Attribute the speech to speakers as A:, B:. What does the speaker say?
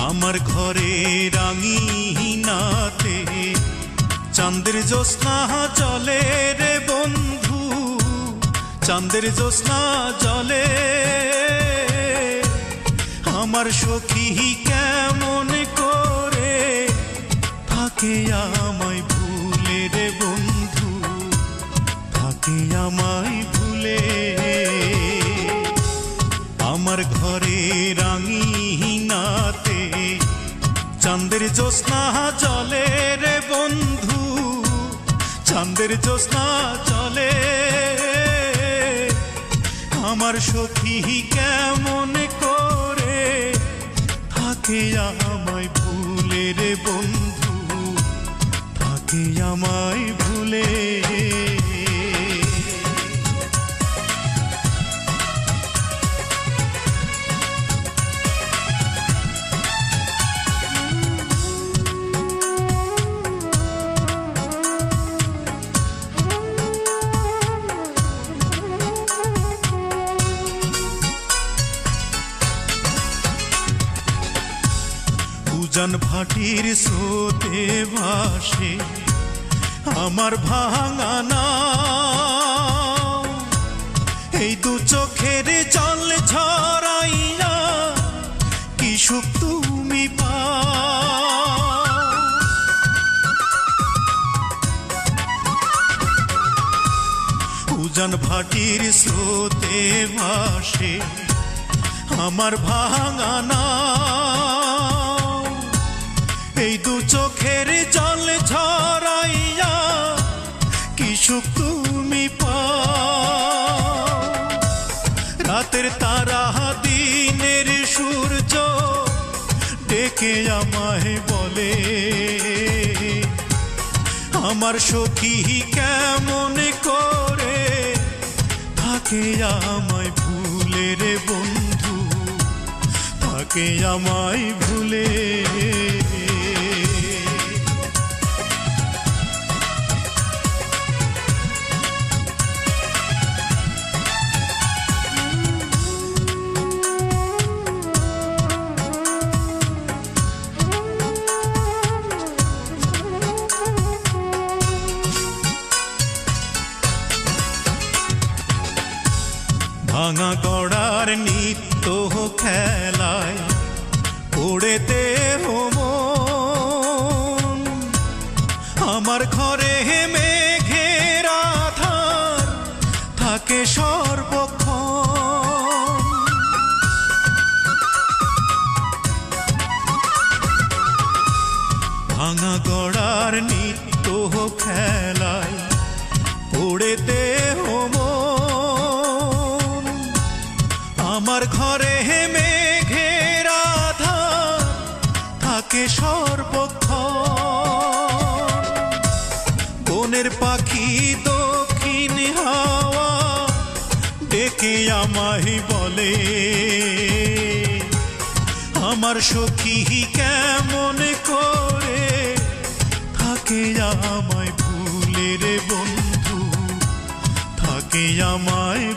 A: আমার ঘরে রাঙিনাতে চাঁদের জ্যোৎস্না জলে রে বন্ধু, চাঁদের জ্যোৎস্না জলে। আমার সখী কেমন করে থাকে আমায় ভুলে রে বন্ধু, থাকে আমায় ভুলে। আমার ঘরে রাঙিনাতে চাঁদের জ্যোৎস্না জলে রে বন্ধু, চাঁদের জ্যোৎস্না জলে। আমার সখী কেমন করে থাকে আমায় ভুলে রে বন্ধু, থাকে আমায় ভুলে। উজান ভাটির স্রোতে ভাসে আমার ভাঙা নাও, এই দু চোখের জল ঝরাইয়া কি সুখ তুমি পাও। উজান ভাটির স্রোতে ভাসে আমার ভাঙা নাও, এই দু চোখের জল ঝরাইয়া কি সুখ তুমি পাও। রাতের তারা দিনের সূর্য ডেকে আমায় বলে, আমার সখী কেমন করে থাকে আমায় ভুলে রে বন্ধু, থাকে আমায় ভুলে। ভাঙা গড়ার নিত্য খেলায় পড়েতে মন, আমার ঘরে মেঘের আধার থাকে সর্বক্ষণ। ভাঙা গড়ার নিত্য খেলায় পড়েতে মন, আমার ঘরে মেঘের আধার থাকে সর্বক্ষণ। বনের পাখি দক্ষিণ হাওয়া ডেকে আমায় বলে, আমার সখী কেমন করে থাকে আমায় ভুলে রে বন্ধু, থাকে আমায়